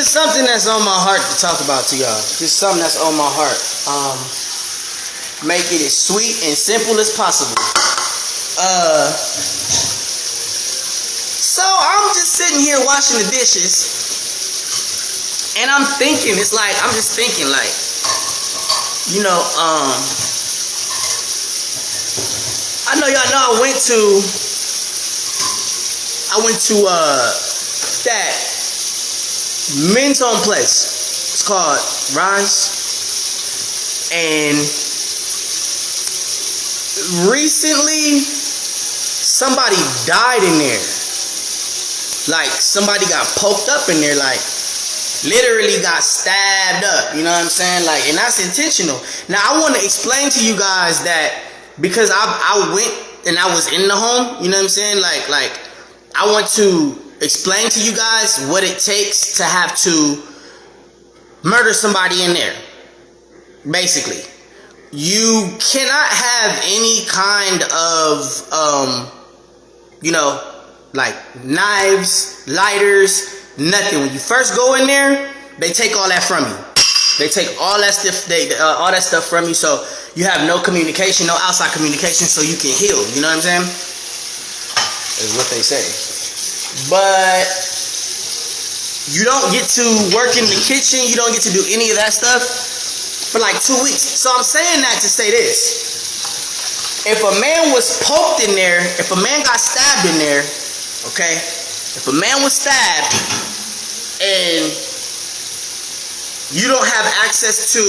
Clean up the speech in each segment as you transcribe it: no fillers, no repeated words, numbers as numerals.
something that's on my heart to talk about to y'all. Just something that's on my heart. Make it as sweet and simple as possible. So I'm just sitting here washing the dishes, and I'm thinking, I'm just thinking, like, you know, I know y'all know I went to that men's home place. It's called Rise, and recently somebody died in there. Like, somebody got poked up in there, like literally got stabbed up, you know what I'm saying? Like, and that's intentional. Now I want to explain to you guys that, because I went and I was in the home, you know what I'm saying? Like I want to explain to you guys what it takes to have to murder somebody in there. Basically, you cannot have any kind of you know, like knives, lighters, nothing. When you first go in there, they take all that from you. They take all that stuff from you, so you have no communication, no outside communication, so you can heal. You know what I'm saying? Is what they say. But you don't get to work in the kitchen. You don't get to do any of that stuff for like 2 weeks. So I'm saying that to say this: if a man was poked in there, if a man got stabbed in there, okay, if a man was stabbed and you don't have access to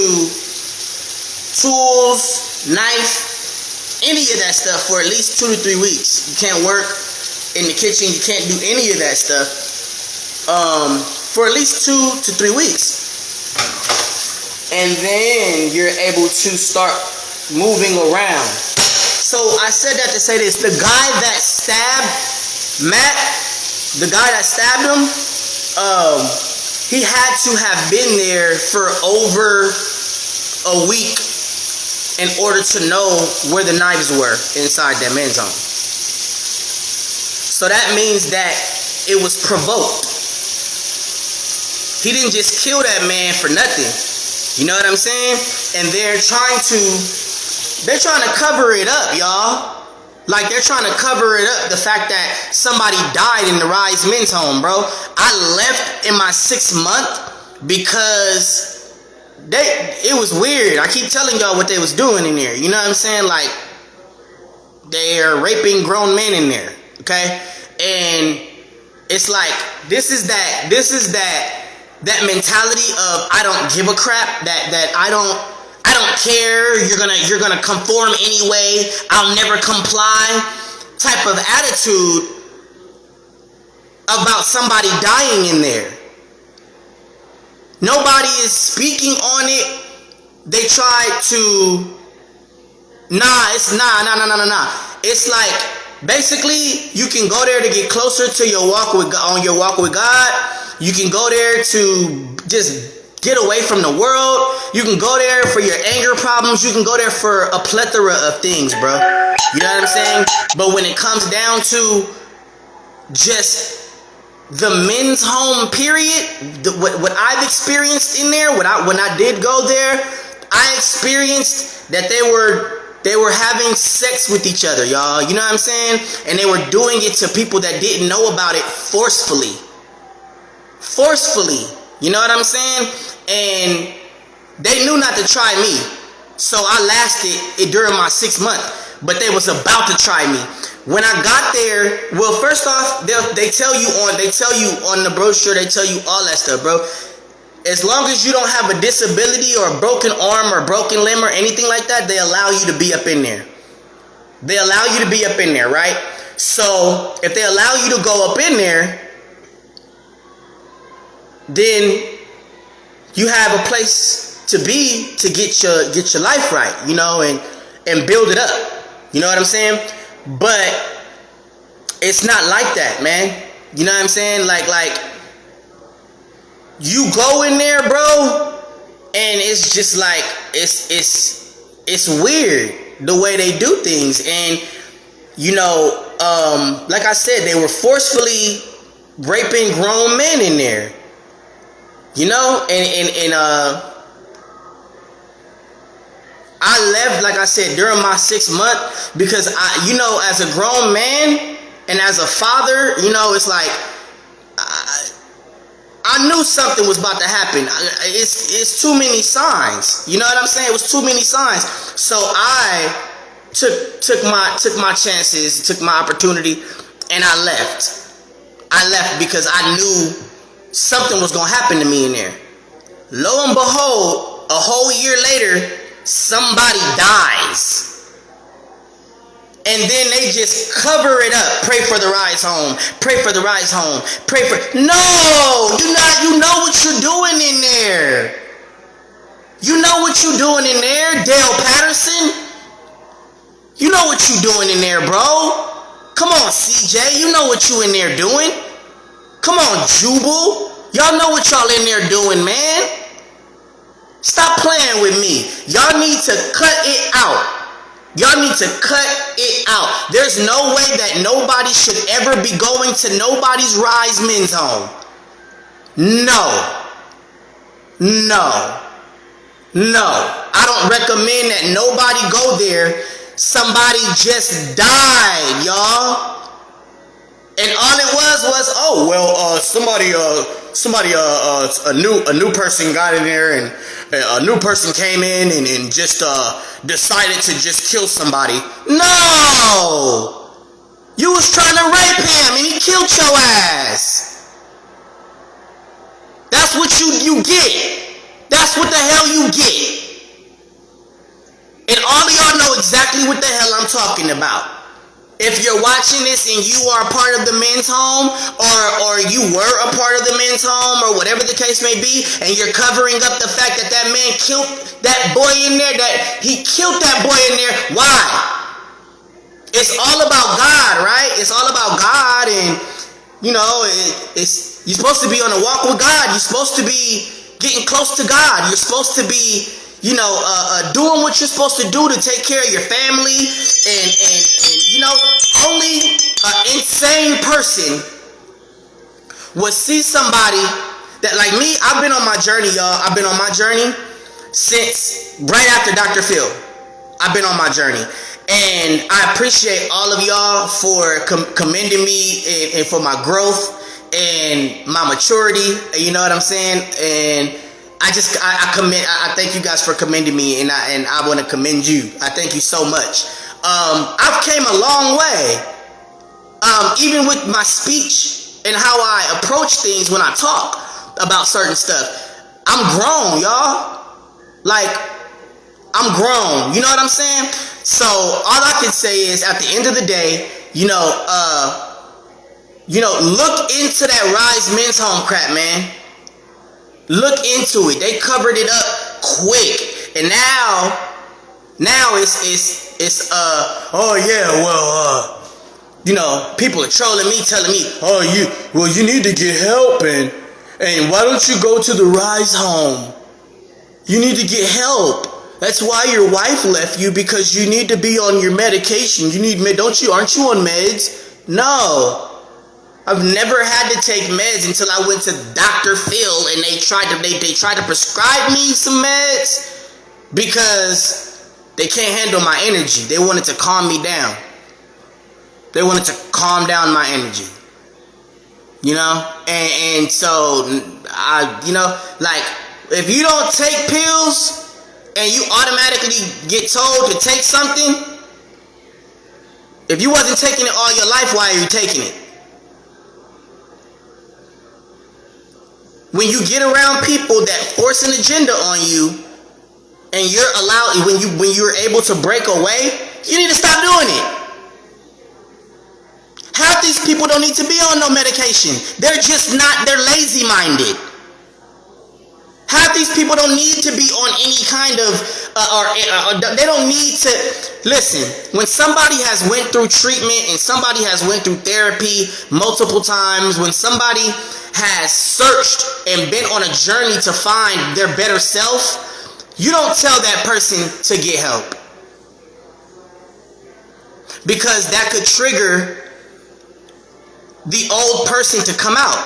tools, knife, any of that stuff for at least 2 to 3 weeks. You can't work in the kitchen. You can't do any of that stuff for at least 2 to 3 weeks. And then you're able to start moving around. So I said that to say this: the guy that stabbed Matt, the guy that stabbed him, he had to have been there for over a week in order to know where the knives were inside that men's home. So that means that it was provoked. He didn't just kill that man for nothing. You know what I'm saying? And they're trying to cover it up, y'all. Like, they're trying to cover it up, the fact that somebody died in the Rise men's home, bro. I left in my 6th month because it was weird. I keep telling y'all what they was doing in there. You know what I'm saying? Like, they're raping grown men in there, okay? And it's like, this is that mentality of I don't give a crap, that I don't care, you're gonna conform anyway, I'll never comply type of attitude about somebody dying in there. Nobody is speaking on it. They try to nah. It's like, basically, you can go there to get closer to your walk with God. You can go there to just get away from the world. You can go there for your anger problems. You can go there for a plethora of things, bro. You know what I'm saying? But when it comes down to just the men's home, period, what I've experienced in there, when I did go there, I experienced that they were having sex with each other, y'all. You know what I'm saying? And they were doing it to people that didn't know about it forcefully. You know what I'm saying? And they knew not to try me. So I lasted it during my 6th month. But they was about to try me. When I got there, well, first off, they tell you on the brochure, they tell you all that stuff, bro. As long as you don't have a disability or a broken arm or a broken limb or anything like that, they allow you to be up in there. They allow you to be up in there, right? So if they allow you to go up in there, then you have a place to be to get your life right, you know, and build it up. You know what I'm saying? But it's not like that, man. You know what I'm saying? Like you go in there, bro, and it's just like it's weird the way they do things. And you know, like I said, they were forcefully raping grown men in there. You know, and I left, like I said, during my 6th month because as a grown man and as a father, it's like I knew something was about to happen. It's too many signs. You know what I'm saying? It was too many signs. So I took my chances, took my opportunity, and I left. I left because I knew something was gonna happen to me in there. Lo and behold, a whole year later, somebody dies. And then they just cover it up. Pray for the rise home. Pray for the rise home. Pray for... No! You know what you're doing in there. You know what you're doing in there, Dale Patterson. You know what you're doing in there, bro. Come on, CJ. You know what you in there doing. Come on, Jubal. Y'all know what y'all in there doing, man. Stop playing with me. Y'all need to cut it out. Y'all need to cut it out. There's no way that nobody should ever be going to nobody's Rise Men's Home. No. I don't recommend that nobody go there. Somebody just died, y'all. And all it was, oh well, a new person got in there, and a new person came in and just decided to just kill somebody. No, you was trying to rape him, and he killed your ass. That's what you get. That's what the hell you get. And all of y'all know exactly what the hell I'm talking about. If you're watching this and you are a part of the men's home, or you were a part of the men's home, or whatever the case may be, and you're covering up the fact that that man killed that boy in there, that he killed that boy in there, why? It's all about God, right? It's all about God, and you're supposed to be on a walk with God. You're supposed to be getting close to God. You're supposed to be doing what you're supposed to do to take care of your family, and only an insane person would see somebody that, like me. I've been on my journey, y'all. I've been on my journey since right after Dr. Phil. I've been on my journey, and I appreciate all of y'all for commending me and for my growth and my maturity. You know what I'm saying? And I thank you guys for commending me, and I want to commend you. I thank you so much. I've came a long way. Even with my speech and how I approach things when I talk about certain stuff. I'm grown, y'all. Like, I'm grown. You know what I'm saying? So all I can say is, at the end of the day, look into that Rise Men's Home crap, man. Look into it. They covered it up quick, and now it's people are trolling me, telling me, you need to get help, and why don't you go to the Rise Home? You need to get help. That's why your wife left you, because you need to be on your medication. Aren't you on meds? No. I've never had to take meds until I went to Dr. Phil, and they tried to prescribe me some meds because they can't handle my energy. They wanted to calm me down. They wanted to calm down my energy. And so if you don't take pills and you automatically get told to take something, if you wasn't taking it all your life, why are you taking it? When you get around people that force an agenda on you, and you're allowed, when you're able to break away, you need to stop doing it. Half these people don't need to be on no medication. They're lazy-minded. Half these people don't need to be on any kind of, they don't need to, listen, when somebody has went through treatment and somebody has went through therapy multiple times, when somebody has searched and been on a journey to find their better self, you don't tell that person to get help, because that could trigger the old person to come out.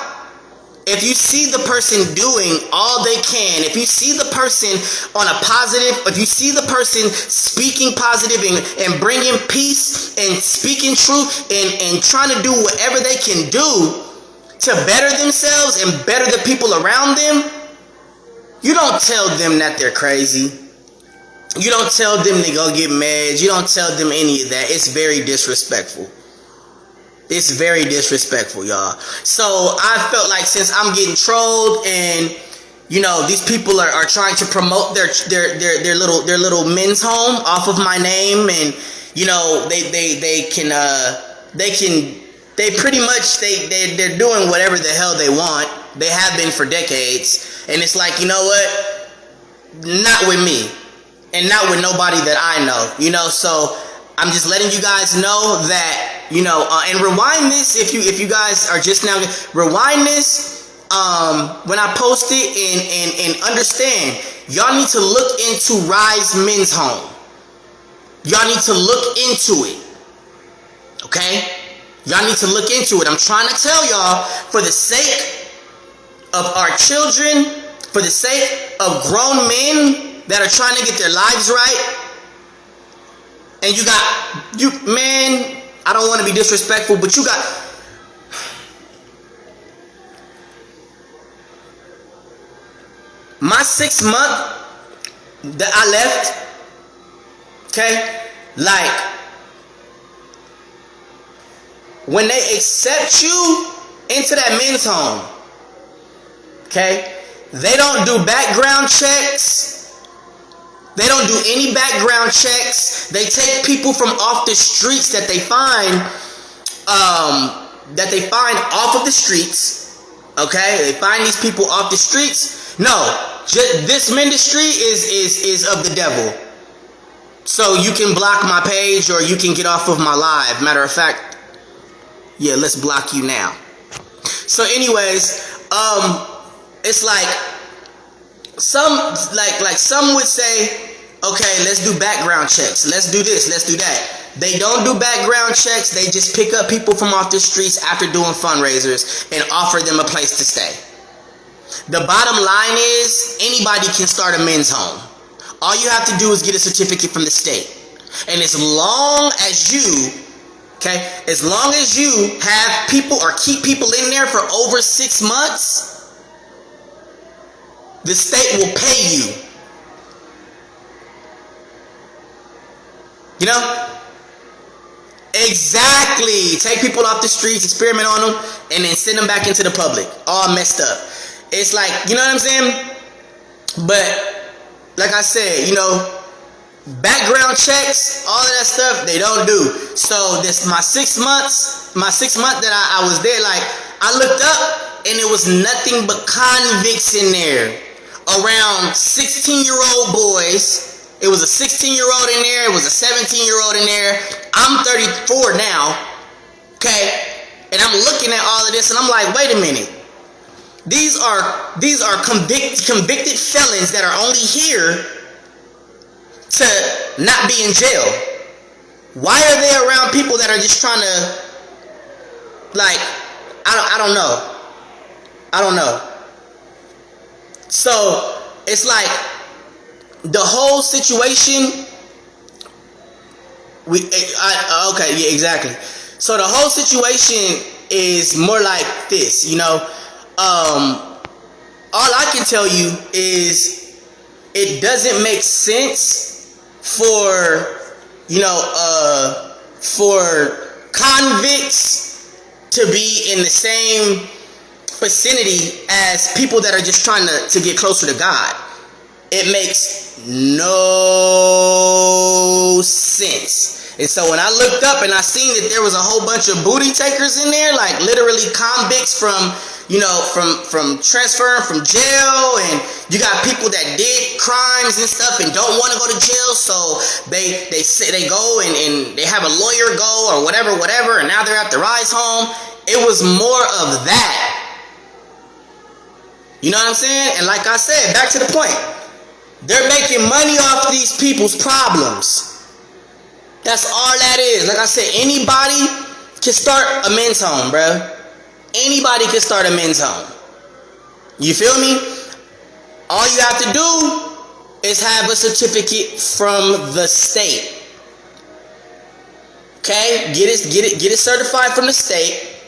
If you see the person doing all they can, if you see the person on a positive, if you see the person speaking positive and bringing peace and speaking truth and trying to do whatever they can do to better themselves and better the people around them, you don't tell them that they're crazy. You don't tell them to go get meds. You don't tell them any of that. It's very disrespectful. It's very disrespectful, y'all. So I felt like since I'm getting trolled and these people are trying to promote their little men's home off of my name, and they're doing whatever the hell they want. They have been for decades, and it's like, you know what? Not with me, and not with nobody that I know. So I'm just letting you guys know that. And rewind this if you guys are just now, rewind this when I post it and understand, y'all need to look into Rise Men's Home. Y'all need to look into it. Okay? Y'all need to look into it. I'm trying to tell y'all, for the sake of our children, for the sake of grown men that are trying to get their lives right, and man, I don't want to be disrespectful, but you got my 6 month that I left, okay? Like, when they accept you into that men's home, okay? They don't do background checks. They don't do any background checks. They take people from off the streets that they find off of the streets. Okay, they find these people off the streets. No, this ministry is of the devil. So you can block my page or you can get off of my live. Matter of fact, yeah, let's block you now. So, anyways, it's like. Some would say, okay, let's do background checks. Let's do this. Let's do that. They don't do background checks. They just pick up people from off the streets after doing fundraisers and offer them a place to stay. The bottom line is anybody can start a men's home. All you have to do is get a certificate from the state. And as long as you have people or keep people in there for over 6 months, the state will pay you. Exactly. Take people off the streets, experiment on them, and then send them back into the public. All messed up. It's like, you know what I'm saying? But, like I said, background checks, all of that stuff, they don't do. So, this my 6 month that I was there, like, I looked up, and it was nothing but convicts in there. Around 16-year-old boys. It was a 16-year-old in there. It was a 17-year-old in there. I'm 34 now. Okay? And I'm looking at all of this and I'm like, wait a minute. These are convicted felons that are only here to not be in jail. Why are they around people that are just trying to, like, I don't know. I don't know. So, it's like the whole situation, okay, yeah, exactly. So the whole situation is more like this, all I can tell you is it doesn't make sense for convicts to be in the same vicinity as people that are just trying to get closer to God. It makes no sense. And so when I looked up and I seen that there was a whole bunch of booty takers in there, like literally convicts from transferring from jail, and you got people that did crimes and stuff and don't want to go to jail, so they go and they have a lawyer go or whatever, and now they're at the Rise home. It was more of that. You know what I'm saying? And like I said, back to the point. They're making money off these people's problems. That's all that is. Like I said, anybody can start a men's home, bro. Anybody can start a men's home. You feel me? All you have to do is have a certificate from the state. Okay? Get it certified from the state.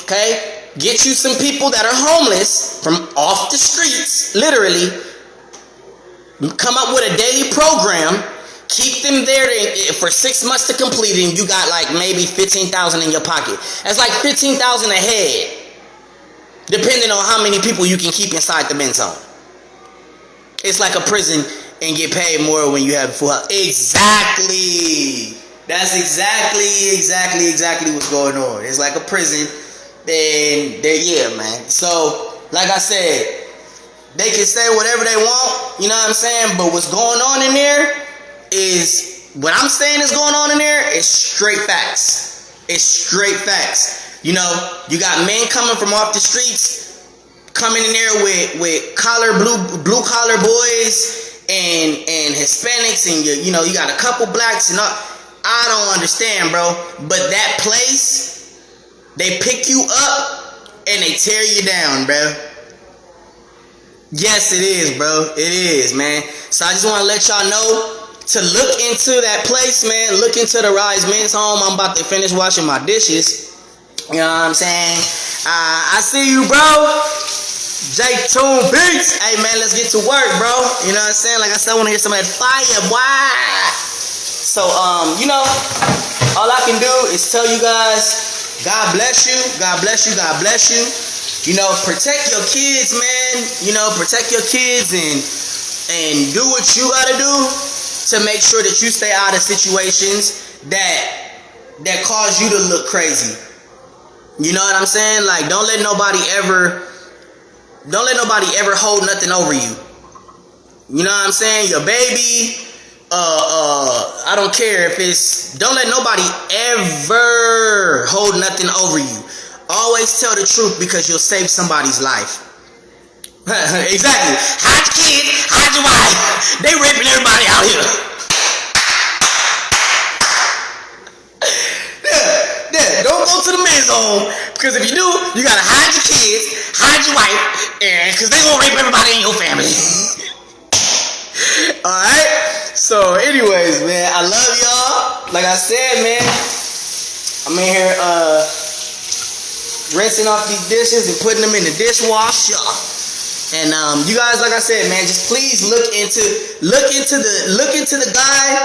Okay? Get you some people that are homeless from off the streets, literally. Come up with a daily program. Keep them there for 6 months to complete it, and you got like maybe $15,000 in your pocket. That's like $15,000 a head, depending on how many people you can keep inside the men's home. It's like a prison and get paid more when you have full health. Exactly. That's exactly what's going on. It's like a prison. Yeah, man. So, like I said, they can say whatever they want, you know what I'm saying? But what's going on in there is, what I'm saying is going on in there is straight facts. It's straight facts. You know, you got men coming from off the streets, coming in there with blue collar boys and Hispanics, and you got a couple blacks and all. I don't understand, bro. But that place, they pick you up and they tear you down, bro. Yes, it is, bro. It is, man. So I just want to let y'all know to look into that place, man. Look into the Rise Men's Home. I'm about to finish washing my dishes. You know what I'm saying? I see you, bro. J-Tune Beats. Hey, man, let's get to work, bro. You know what I'm saying? Like I said, I want to hear some of that fire, boy. So, all I can do is tell you guys, God bless you. God bless you. God bless you. You know, protect your kids, man. You know, protect your kids and do what you gotta do to make sure that you stay out of situations that cause you to look crazy. You know what I'm saying? Like, don't let nobody ever hold nothing over you. You know what I'm saying? Your baby, I don't care if it's, don't let nobody ever hold nothing over you. Always tell the truth, because you'll save somebody's life. Exactly. Hide your kid, hide your wife. They raping everybody out here. Yeah, don't go to the men's home, because if you do, you gotta hide your kids, hide your wife, and because they gonna rape everybody in your family. Alright? So, anyways, man, I love y'all. Like I said, man, I'm in here rinsing off these dishes and putting them in the dishwasher. And you guys, like I said, man, just please look into the guy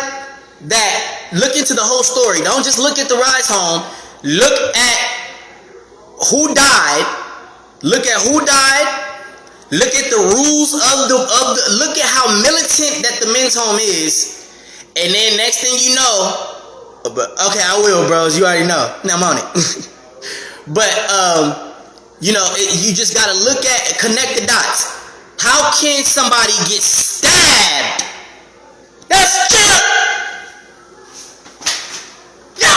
look into the whole story. Don't just look at the Rise Home. Look at who died. Look at who died. Look at the rules of the look at how militant that the men's home is. And then next thing you know, okay, I will, bros. You already know. Now I'm on it. But you just gotta connect the dots. How can somebody get stabbed? That's chill. Yo,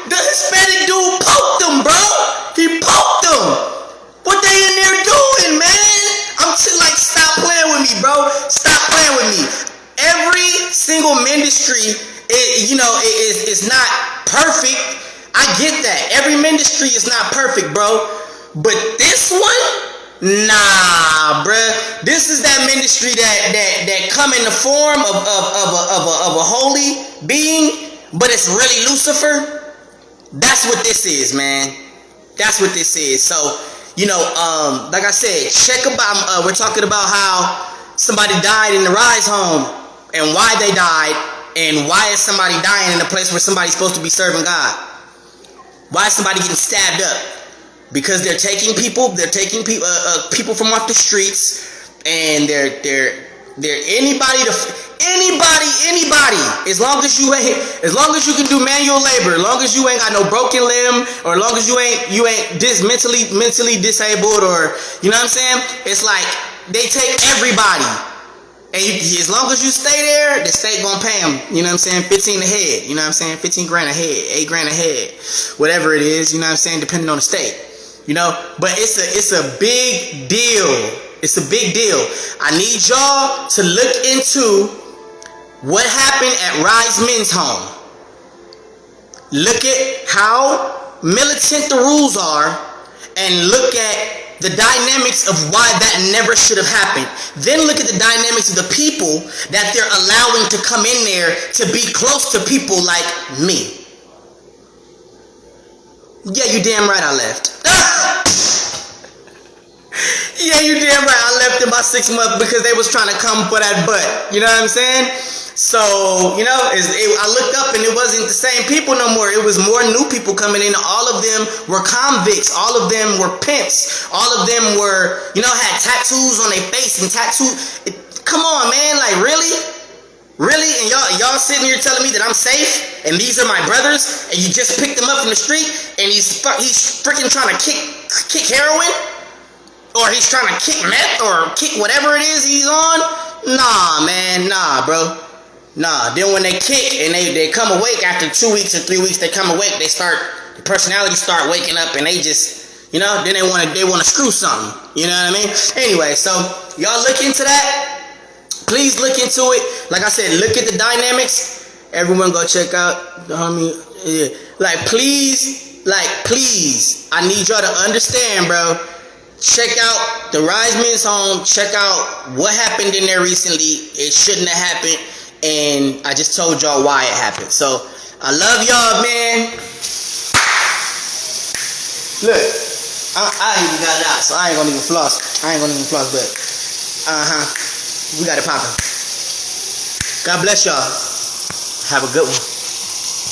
the Hispanic dude poked him, bro. He poked him. What they in there doing, man? Like, stop playing with me, bro. Stop playing with me. Every single ministry, is not perfect. I get that. Every ministry is not perfect, bro. But this one, nah, bruh. This is that ministry that come in the form of a holy being, but it's really Lucifer. That's what this is, man. That's what this is. So, like I said, we're talking about how somebody died in the Rise Home and why they died, and why is somebody dying in a place where somebody's supposed to be serving God? Why is somebody getting stabbed up? Because they're taking people from off the streets, and they're anybody. As long as you can do manual labor, as long as you ain't got no broken limb, or as long as you ain't mentally disabled, or you know what I'm saying? It's like they take everybody, and as long as you stay there, the state gonna pay them. You know what I'm saying? 15 a head. You know what I'm saying? 15 grand a head, 8 grand a head, whatever it is. You know what I'm saying? Depending on the state. But it's a big deal. It's a big deal. I need y'all to look into what happened at Rise Men's Home. Look at how militant the rules are, and look at the dynamics of why that never should have happened. Then look at the dynamics of the people that they're allowing to come in there to be close to people like me. Yeah, you damn right I left. Yeah, you damn right I left in my 6 months because they was trying to come for that butt. You know what I'm saying? So, you know, I looked up and it wasn't the same people no more. It was more new people coming in. All of them were convicts. All of them were pimps. All of them were, you know, had tattoos on their face and come on, man. Like, really? Really? And y'all sitting here telling me that I'm safe and these are my brothers and you just picked them up from the street and he's freaking trying to kick heroin? Or he's trying to kick meth or kick whatever it is he's on? Nah, man. Nah, bro. Nah, then when they kick and they come awake after 2 weeks or 3 weeks, they come awake, the personalities start waking up and they just, you know, then they want to screw something. You know what I mean? Anyway, so y'all look into that. Please look into it. Like I said, look at the dynamics. Everyone go check out the homie. Yeah. Like, please, I need y'all to understand, bro. Check out the Rise Men's Home. Check out what happened in there recently. It shouldn't have happened. And I just told y'all why it happened. So, I love y'all, man. Look, I even got it out, so I ain't gonna even floss. But, we got it popping. God bless y'all. Have a good one.